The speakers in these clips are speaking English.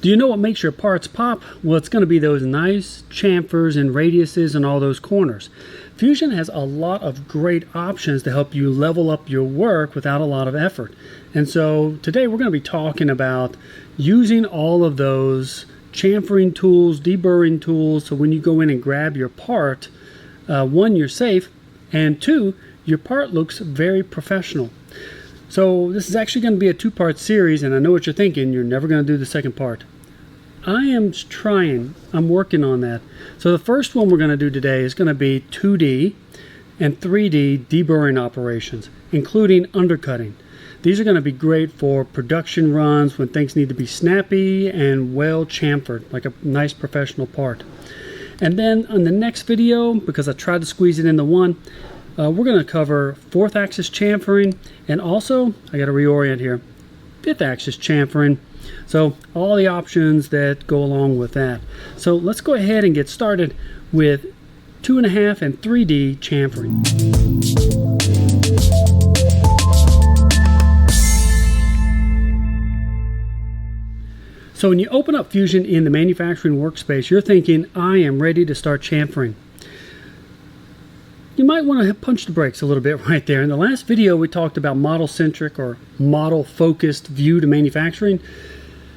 Do you know what makes your parts pop? Well, it's going to be those nice chamfers and radiuses and all those corners. Fusion has a lot of great options to help you level up your work without a lot of effort. And so today we're going to be talking about using all of those chamfering tools, deburring tools, so when you go in and grab your part, one, you're safe, and two, your part looks very professional. So this is actually going to be a two-part series, and I know what you're thinking. You're never going to do the second part. I am trying. I'm working on that. So the first one we're going to do today is going to be 2D and 3D deburring operations, including undercutting. These are going to be great for production runs when things need to be snappy and well chamfered, like a nice professional part. And then on the next video, because I tried to squeeze it into one, we're going to cover 4th axis chamfering, and also, I got to reorient here, 5th axis chamfering. So all the options that go along with that. So let's go ahead and get started with 2.5 and 3D chamfering. So when you open up Fusion in the manufacturing workspace, you're thinking, I am ready to start chamfering. You might want to punch the brakes a little bit right there. In the last video, we talked about model-centric or model-focused view to manufacturing.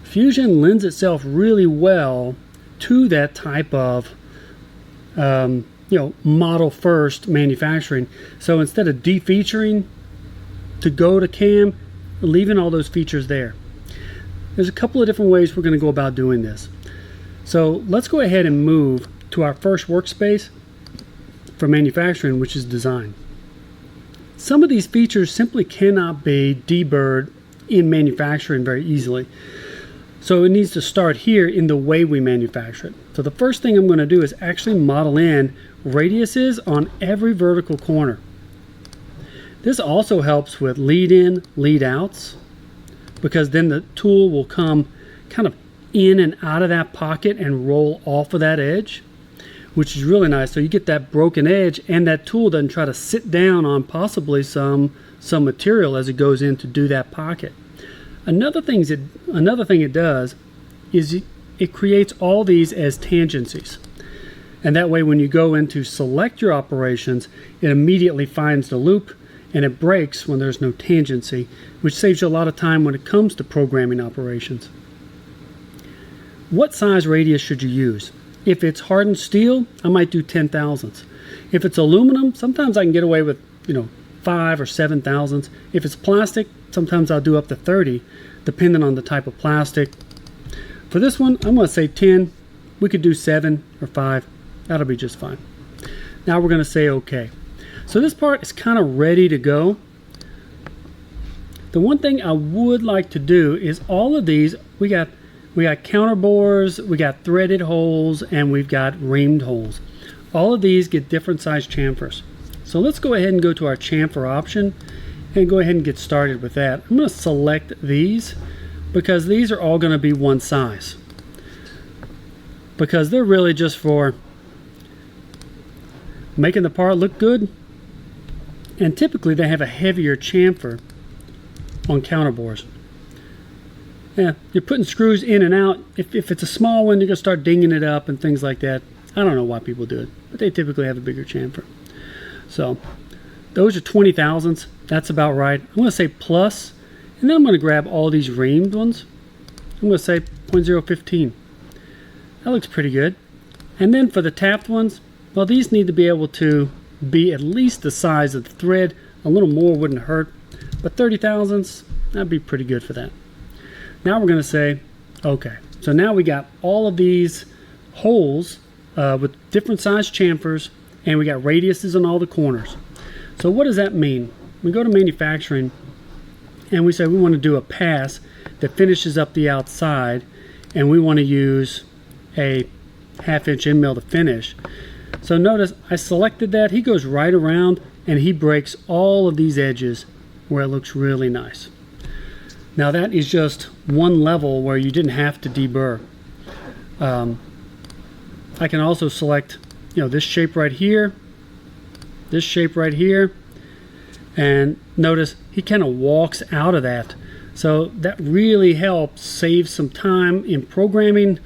Fusion lends itself really well to that type of model-first manufacturing. So instead of defeaturing to go to CAM, leaving all those features there. There's a couple of different ways we're going to go about doing this. So let's go ahead and move to our first workspace for manufacturing, which is design. Some of these features simply cannot be deburred in manufacturing very easily. So it needs to start here in the way we manufacture it. So the first thing I'm going to do is actually model in radiuses on every vertical corner. This also helps with lead in, lead outs, because then the tool will come kind of in and out of that pocket and roll off of that edge, which is really nice. So you get that broken edge, and that tool doesn't try to sit down on possibly some material as it goes in to do that pocket. Another thing it does is it creates all these as tangencies. And that way when you go in to select your operations, it immediately finds the loop and it breaks when there's no tangency, which saves you a lot of time when it comes to programming operations. What size radius should you use? If it's hardened steel, I might do 10 thousandths. If it's aluminum, sometimes I can get away with 5 or 7 thousandths. If it's plastic, sometimes I'll do up to 30, depending on the type of plastic. For this one, I'm going to say 10. We could do 7 or 5. That'll be just fine. Now we're going to say OK. So this part is kind of ready to go. The one thing I would like to do is all of these, we got counter bores, we got threaded holes, and we've got reamed holes. All of these get different size chamfers. So let's go ahead and go to our chamfer option and go ahead and get started with that. I'm going to select these because these are all going to be one size, because they're really just for making the part look good, and typically they have a heavier chamfer on counter bores. Yeah, you're putting screws in and out. If it's a small one, you're going to start dinging it up and things like that. I don't know why people do it, but they typically have a bigger chamfer. So those are 20 thousandths. That's about right. I'm going to say plus, and then I'm going to grab all these reamed ones. I'm going to say 0.015. That looks pretty good. And then for the tapped ones, well, these need to be able to be at least the size of the thread. A little more wouldn't hurt, but 30 thousandths, that'd be pretty good for that. Now we're going to say, okay, so now we got all of these holes with different size chamfers, and we got radiuses on all the corners. So what does that mean? We go to manufacturing, and we say we want to do a pass that finishes up the outside, and we want to use a 1/2 inch end mill to finish. So notice I selected that. He goes right around, and he breaks all of these edges where it looks really nice. Now that is just one level where you didn't have to deburr. I can also select, this shape right here, this shape right here, and notice he kind of walks out of that So that really helps save some time in programming,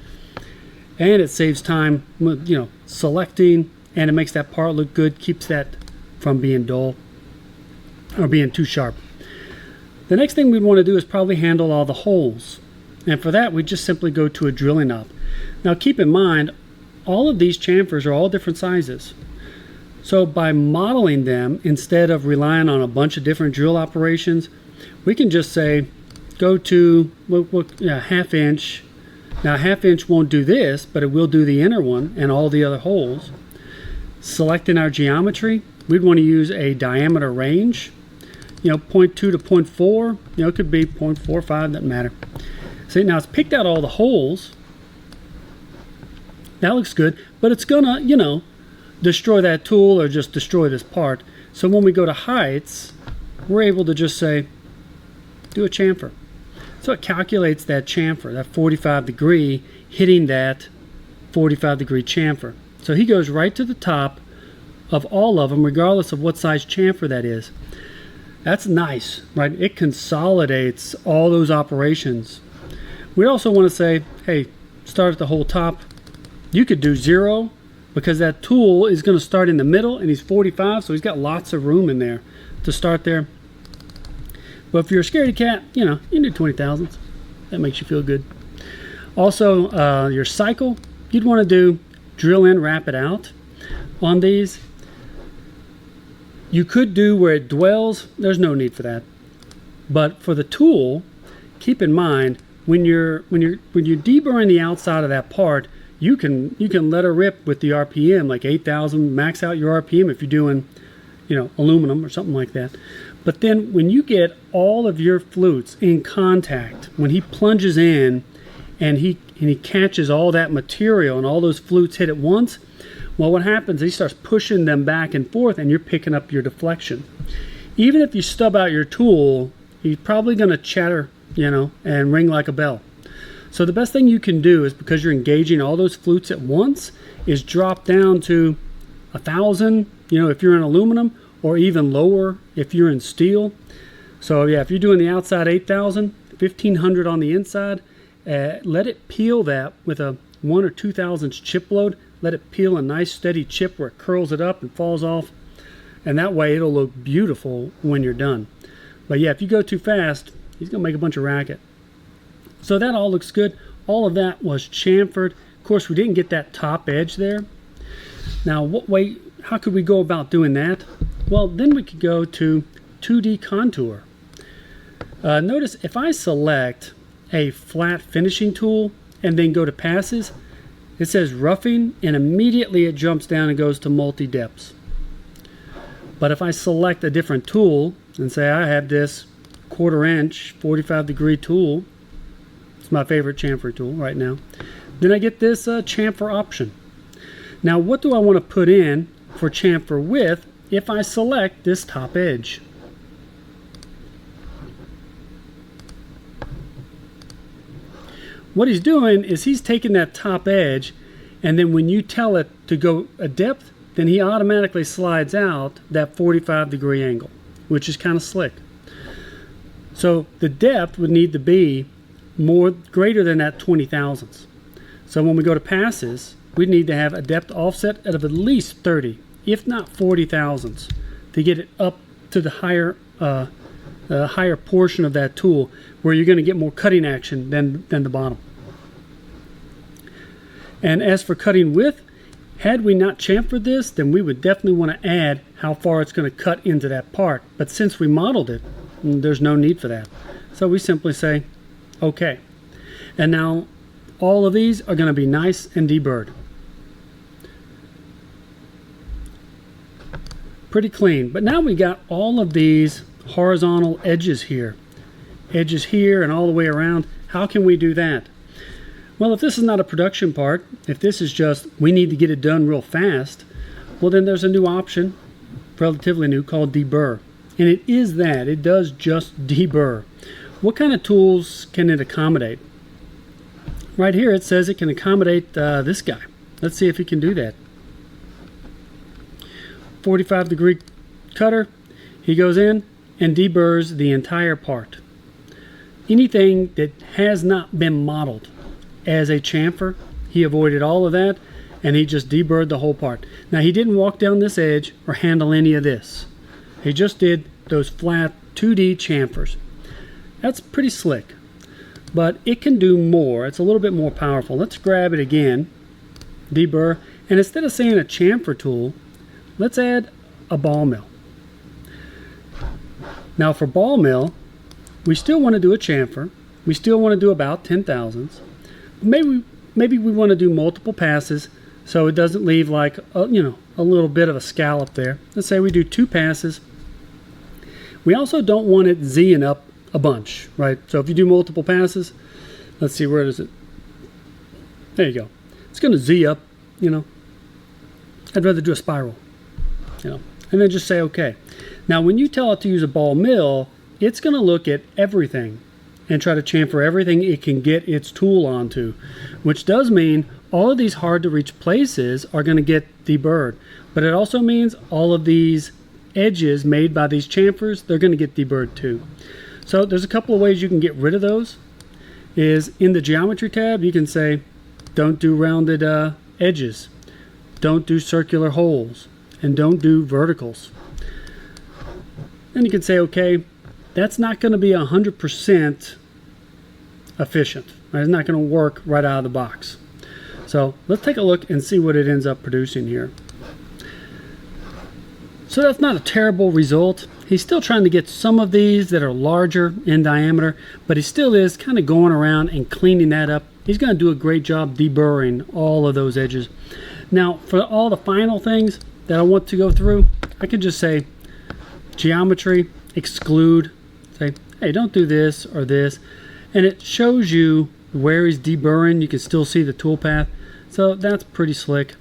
and it saves time, you know, selecting, and it makes that part look good, keeps that from being dull or being too sharp. The next thing we'd want to do is probably handle all the holes, and for that we just simply go to a drilling knob. Now keep in mind, all of these chamfers are all different sizes. So by modeling them, instead of relying on a bunch of different drill operations, we can just say go to half inch. Now half inch won't do this, but it will do the inner one and all the other holes. Selecting our geometry, we'd want to use a diameter range, you know, 0.2 to 0.4, you know, it could be 0.45, doesn't matter. See, now it's picked out all the holes. That looks good, but it's gonna, you know, destroy that tool or just destroy this part. So when we go to heights, we're able to just say, do a chamfer. So it calculates that chamfer, that 45 degree, hitting that 45 degree chamfer. So he goes right to the top of all of them, regardless of what size chamfer that is. That's nice, right? It consolidates all those operations. We also want to say, hey, start at the whole top. You could do 0, because that tool is going to start in the middle, and he's 45, so he's got lots of room in there to start there. But if you're a scaredy cat, you know, you can do 20 thousandths. That makes you feel good. Also, your cycle, you'd want to do drill in, wrap it out on these. You could do where it dwells. There's no need for that. But for the tool, keep in mind when you're deburring the outside of that part, you can let her rip with the RPM like 8,000. Max out your RPM if you're doing, you know, aluminum or something like that. But then when you get all of your flutes in contact, when he plunges in and he catches all that material and all those flutes hit at once, well, what happens is he starts pushing them back and forth, and you're picking up your deflection. Even if you stub out your tool, he's probably going to chatter, you know, and ring like a bell. So the best thing you can do is, because you're engaging all those flutes at once, is drop down to 1,000, you know, if you're in aluminum, or even lower if you're in steel. So yeah, if you're doing the outside 8,000, 1,500 on the inside, let it peel that with a 1 or 2 thousandths chip load. Let it peel a nice steady chip where it curls it up and falls off, and that way it'll look beautiful when you're done. But yeah, if you go too fast, he's gonna make a bunch of racket. So that all looks good. All of that was chamfered. Of course, we didn't get that top edge there. Now, how could we go about doing that? Well, then we could go to 2D contour. Notice if I select a flat finishing tool and then go to passes, it says roughing, and immediately it jumps down and goes to multi-depths. But if I select a different tool and say I have this 1/4 inch 45 degree tool, it's my favorite chamfer tool right now, then I get this chamfer option. Now what do I want to put in for chamfer width if I select this top edge? What he's doing is he's taking that top edge, and then when you tell it to go a depth, then he automatically slides out that 45 degree angle, which is kind of slick. So the depth would need to be greater than that 20 thousandths. So when we go to passes, we need to have a depth offset of at least 30, if not 40 thousandths, to get it up to the higher portion of that tool, where you're going to get more cutting action than the bottom. And as for cutting width, had we not chamfered this, then we would definitely want to add how far it's going to cut into that part. But since we modeled it, there's no need for that. So we simply say, okay. And now all of these are going to be nice and deburred. Pretty clean. But now we got all of these horizontal edges here and all the way around. How can we do that? Well, if this is not a production part, if this is just we need to get it done real fast, well then there's a new option, relatively new, called Deburr. And it is that. It does just deburr. What kind of tools can it accommodate? Right here it says it can accommodate this guy. Let's see if it can do that. 45 degree cutter. He goes in and deburrs the entire part. anything that has not been modeled as a chamfer, he avoided all of that, and he just deburred the whole part. Now, he didn't walk down this edge or handle any of this. He just did those flat 2D chamfers. That's pretty slick, but it can do more. It's a little bit more powerful. Let's grab it again, deburr, and instead of saying a chamfer tool, let's add a ball mill. Now for ball mill, we still want to do a chamfer. We still want to do about 10 thousandths. Maybe we want to do multiple passes so it doesn't leave like a little bit of a scallop there. Let's say we do 2 passes. We also don't want it Zing up a bunch, right? So if you do multiple passes, let's see, where is it? There you go. It's going to Z up, I'd rather do a spiral, and then just say okay. Now when you tell it to use a ball mill, it's going to look at everything and try to chamfer everything it can get its tool onto, which does mean all of these hard to reach places are going to get deburred, but it also means all of these edges made by these chamfers, they're going to get deburred too. So there's a couple of ways you can get rid of those. Is in the geometry tab, you can say don't do rounded edges, don't do circular holes, and don't do verticals. Then you can say okay, that's not going to be 100% efficient. Right? It's not going to work right out of the box. So let's take a look and see what it ends up producing here. So that's not a terrible result. He's still trying to get some of these that are larger in diameter, but he still is kind of going around and cleaning that up. He's going to do a great job deburring all of those edges. Now for all the final things that I want to go through, I can just say geometry, exclude, say, hey, don't do this or this, and it shows you where he's deburring. You can still see the toolpath, so that's pretty slick.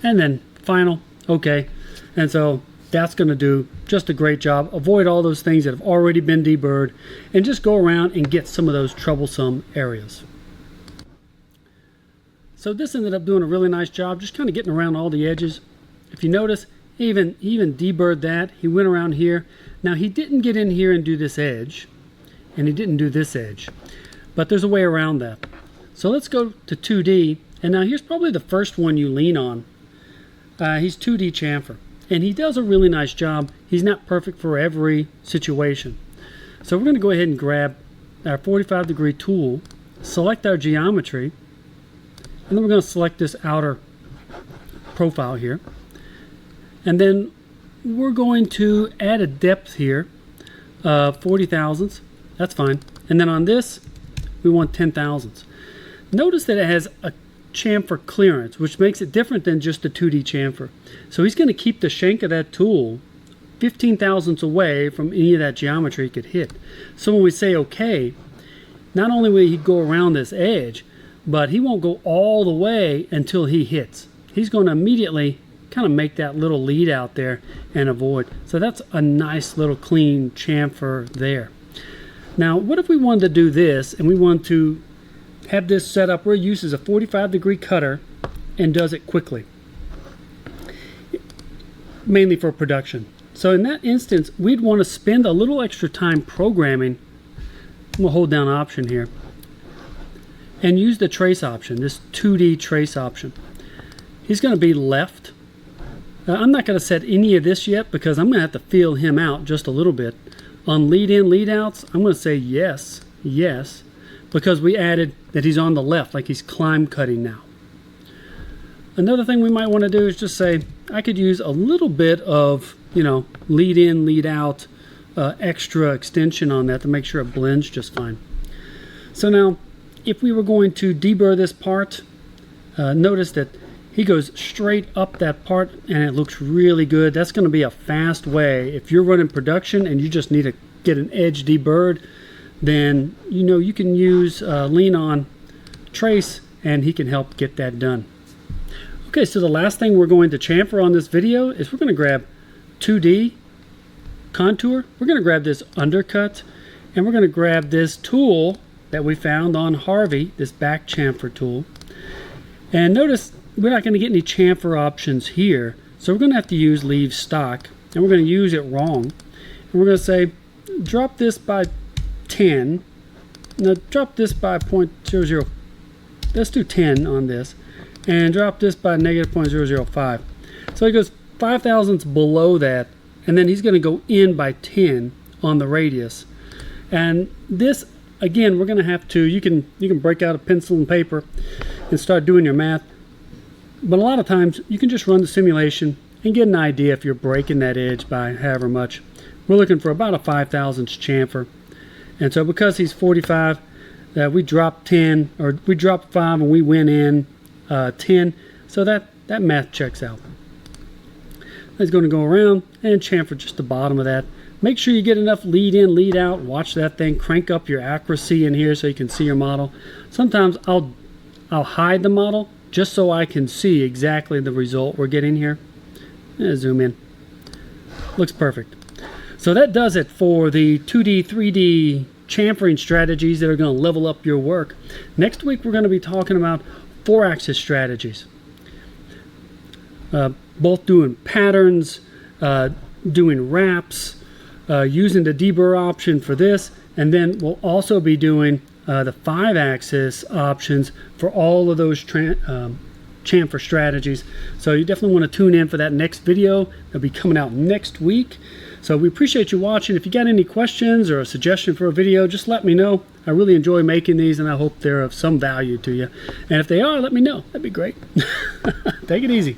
And then final, okay, and so that's going to do just a great job. Avoid all those things that have already been deburred and just go around and get some of those troublesome areas. So this ended up doing a really nice job, just kind of getting around all the edges. If you notice, he even deburred that. He went around here. Now he didn't get in here and do this edge, and he didn't do this edge, but there's a way around that. So let's go to 2D, and now here's probably the first one you lean on. He's 2D chamfer, and he does a really nice job. He's not perfect for every situation. So we're going to go ahead and grab our 45-degree tool, select our geometry, and then we're going to select this outer profile here. And then we're going to add a depth here, 40 thousandths. That's fine. And then on this, we want 10 thousandths. Notice that it has a chamfer clearance, which makes it different than just the 2D chamfer. So he's going to keep the shank of that tool 15 thousandths away from any of that geometry it could hit. So when we say okay, not only will he go around this edge, but he won't go all the way until he hits. He's going to immediately kind of make that little lead out there and avoid. So that's a nice little clean chamfer there. Now what if we wanted to do this and we want to have this set up where it uses a 45-degree cutter and does it quickly, mainly for production. So in that instance, we'd want to spend a little extra time programming. We'll hold down option here and use the trace option, this 2D trace option. He's going to be left. I'm not going to set any of this yet because I'm going to have to feel him out just a little bit. On lead in, lead outs, I'm going to say yes, yes, because we added that he's on the left, like he's climb cutting now. Another thing we might want to do is just say, I could use a little bit of, lead in, lead out, extra extension on that to make sure it blends just fine. So now, if we were going to deburr this part, notice that he goes straight up that part and it looks really good. That's going to be a fast way. If you're running production and you just need to get an edge deburred, then you can use lean on trace and he can help get that done. Okay, so the last thing we're going to chamfer on this video is we're going to grab 2D contour. We're going to grab this undercut and we're going to grab this tool that we found on Harvey, this back chamfer tool. And notice we're not going to get any chamfer options here, so we're going to have to use leave stock, and we're going to use it wrong. And we're going to say drop this by 10. Now drop this by 0.00. Let's do 10 on this, and drop this by negative 0.005. So he goes 5 thousandths below that, and then he's going to go in by 10 on the radius. And this, again, we're going to have to, you can break out a pencil and paper and start doing your math, but a lot of times you can just run the simulation and get an idea if you're breaking that edge by however much. We're looking for about a 5 thousandths chamfer, and so because he's 45, we dropped 10, or we dropped 5 and we went in 10, so that math checks out. He's going to go around and chamfer just the bottom of that. Make sure you get enough lead in, lead out. Watch that thing. Crank up your accuracy in here so you can see your model. Sometimes I'll hide the model just so I can see exactly the result we're getting here. Zoom in. Looks perfect. So that does it for the 2D, 3D chamfering strategies that are going to level up your work. Next week we're going to be talking about 4-axis strategies. Both doing patterns, doing wraps, using the deburr option for this, and then we'll also be doing the 5-axis options for all of those chamfer strategies. So you definitely want to tune in for that next video. That'll be coming out next week. So we appreciate you watching. If you got any questions or a suggestion for a video, just let me know. I really enjoy making these, and I hope they're of some value to you. And if they are, let me know. That'd be great. Take it easy.